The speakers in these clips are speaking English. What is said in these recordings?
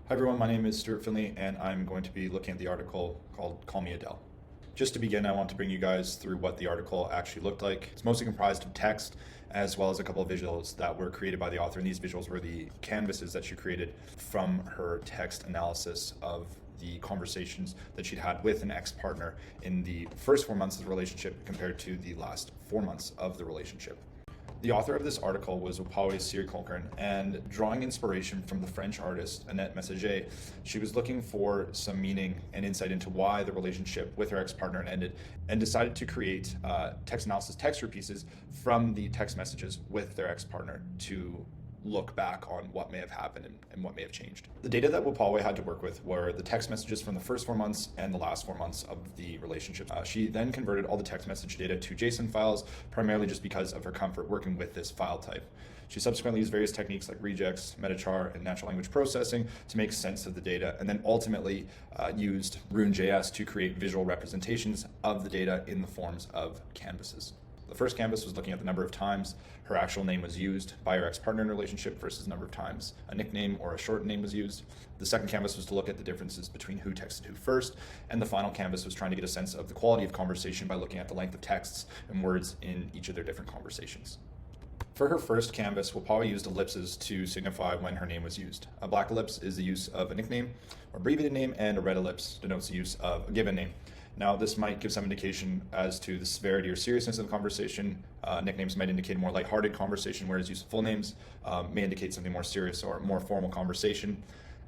Hi everyone, my name is Stuart Finley and I'm going to be looking at the article called Me Adele. Just to begin, I want to bring you guys through what the article actually looked like. It's mostly comprised of text as well as a couple of visuals that were created by the author, and these visuals were the canvases that she created from her text analysis of the conversations that she'd had with an ex-partner in the first 4 months of the relationship compared to the last 4 months of the relationship. The author of this article was Opawe Siri-Colquhoun, and drawing inspiration from the French artist Annette Messager, she was looking for some meaning and insight into why the relationship with her ex-partner ended, and decided to create text analysis texture pieces from the text messages with their ex-partner to look back on what may have happened and what may have changed. The data that Opawe had to work with were the text messages from the first 4 months and the last 4 months of the relationship. She then converted all the text message data to JSON files, primarily just because of her comfort working with this file type. She subsequently used various techniques like regex, metachar, and natural language processing to make sense of the data, and then ultimately used Rune.js to create visual representations of the data in the forms of canvases. The first canvas was looking at the number of times her actual name was used by her ex-partner in a relationship versus the number of times a nickname or a short name was used. The second canvas was to look at the differences between who texted who first, and the final canvas was trying to get a sense of the quality of conversation by looking at the length of texts and words in each of their different conversations. For her first canvas, Opawe used ellipses to signify when her name was used. A black ellipse is the use of a nickname or abbreviated name, and a red ellipse denotes the use of a given name. Now, this might give some indication as to the severity or seriousness of the conversation. Nicknames might indicate a more lighthearted conversation, whereas use of full names may indicate something more serious or more formal conversation.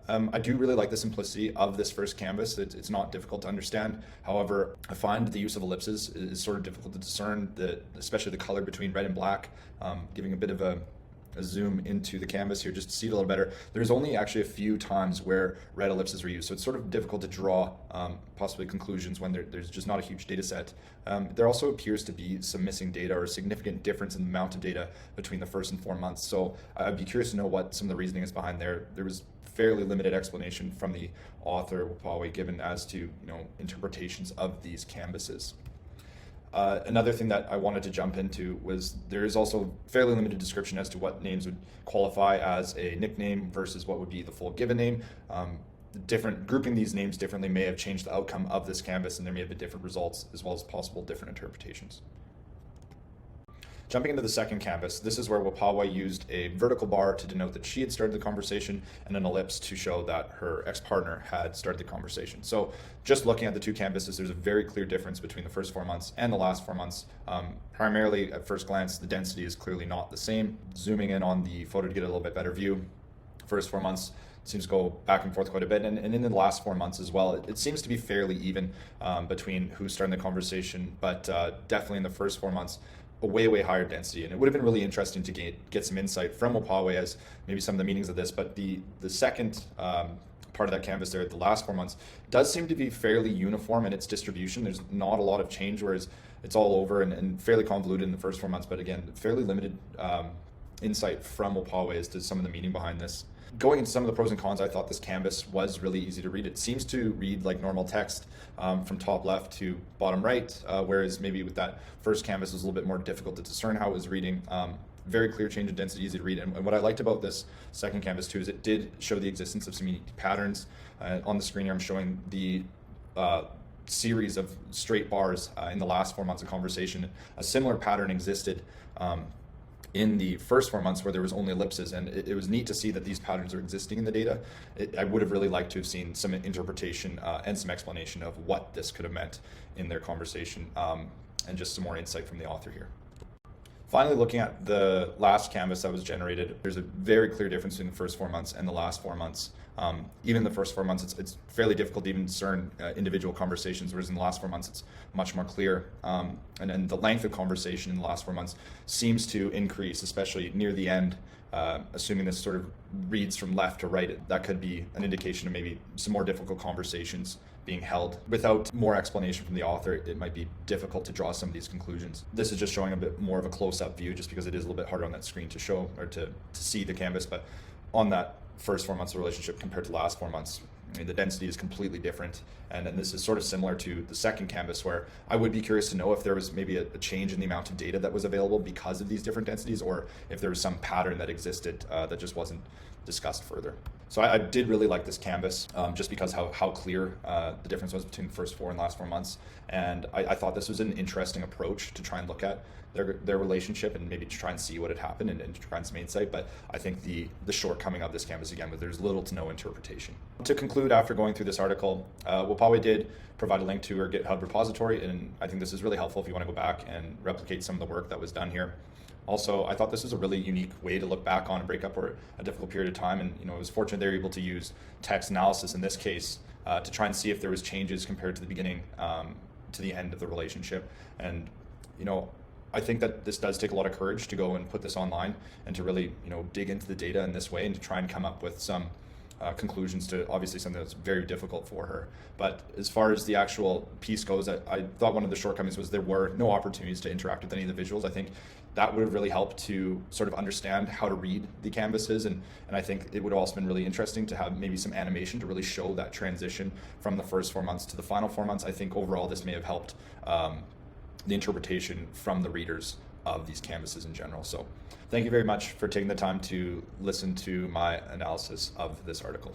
I do really like the simplicity of this first canvas. It's not difficult to understand. However, I find the use of ellipses is sort of difficult to discern, especially the color between red and black, giving a bit of a zoom into the canvas here just to see it a little better. There's only actually a few times where red ellipses were used, so it's sort of difficult to draw possibly conclusions when there's just not a huge data set. There also appears to be some missing data or a significant difference in the amount of data between the first and 4 months, so I'd be curious to know what some of the reasoning is behind there. There was fairly limited explanation from the author, Opawe, given as to interpretations of these canvases. Another thing that I wanted to jump into was there is also fairly limited description as to what names would qualify as a nickname versus what would be the full given name. Grouping these names differently may have changed the outcome of this canvas, and there may have been different results as well as possible different interpretations. Jumping into the second canvas, this is where Opawe used a vertical bar to denote that she had started the conversation and an ellipse to show that her ex-partner had started the conversation. So just looking at the two canvases, there's a very clear difference between the first 4 months and the last 4 months. Primarily, at first glance, the density is clearly not the same. Zooming in on the photo to get a little bit better view, first 4 months seems to go back and forth quite a bit, and in the last 4 months as well, it seems to be fairly even between who's starting the conversation, but definitely in the first 4 months, a way higher density. And it would have been really interesting to get some insight from Opawe as maybe some of the meanings of this, but the second part of that canvas there, the last 4 months, does seem to be fairly uniform in its distribution. There's not a lot of change, whereas it's all over and fairly convoluted in the first 4 months, but again, fairly limited insight from Opawe as to some of the meaning behind this. Going into some of the pros and cons, I thought this canvas was really easy to read. It seems to read like normal text from top left to bottom right, whereas maybe with that first canvas it was a little bit more difficult to discern how it was reading. Very clear change in density, easy to read. And what I liked about this second canvas too is it did show the existence of some unique patterns. On the screen here I'm showing the series of straight bars in the last 4 months of conversation. A similar pattern existed in the first 4 months where there was only ellipses, and it was neat to see that these patterns are existing in the data. I would have really liked to have seen some interpretation and some explanation of what this could have meant in their conversation, and just some more insight from the author here. Finally, looking at the last canvas that was generated, there's a very clear difference between the first 4 months and the last 4 months. Even the first 4 months, it's fairly difficult to even discern individual conversations, whereas in the last 4 months, it's much more clear. And then the length of conversation in the last 4 months seems to increase, especially near the end, assuming this sort of reads from left to right. That could be an indication of maybe some more difficult conversations being held. Without more explanation from the author, it might be difficult to draw some of these conclusions. This is just showing a bit more of a close-up view, just because it is a little bit harder on that screen to show or to see the canvas. But on that first 4 months of the relationship compared to the last 4 months, I mean, the density is completely different. And then this is sort of similar to the second canvas, where I would be curious to know if there was maybe a change in the amount of data that was available because of these different densities, or if there was some pattern that existed that just wasn't discussed further. So I did really like this canvas, just because how clear the difference was between the first 4 and last 4 months. And I thought this was an interesting approach to try and look at their relationship and maybe to try and see what had happened and to try and some insight. But I think the shortcoming of this canvas again, was there's little to no interpretation. To conclude, after going through this article, Wapawe did provide a link to her GitHub repository, and I think this is really helpful if you want to go back and replicate some of the work that was done here. Also, I thought this was a really unique way to look back on a breakup or a difficult period of time, and I was fortunate they were able to use text analysis in this case to try and see if there was changes compared to the beginning to the end of the relationship. And I think that this does take a lot of courage to go and put this online and to really dig into the data in this way and to try and come up with some conclusions to obviously something that's very difficult for her. But as far as the actual piece goes, I thought one of the shortcomings was there were no opportunities to interact with any of the visuals. I think that would have really helped to sort of understand how to read the canvases, and I think it would have also been really interesting to have maybe some animation to really show that transition from the first 4 months to the final 4 months. I think overall this may have helped the interpretation from the readers of these canvases in general. So thank you very much for taking the time to listen to my analysis of this article.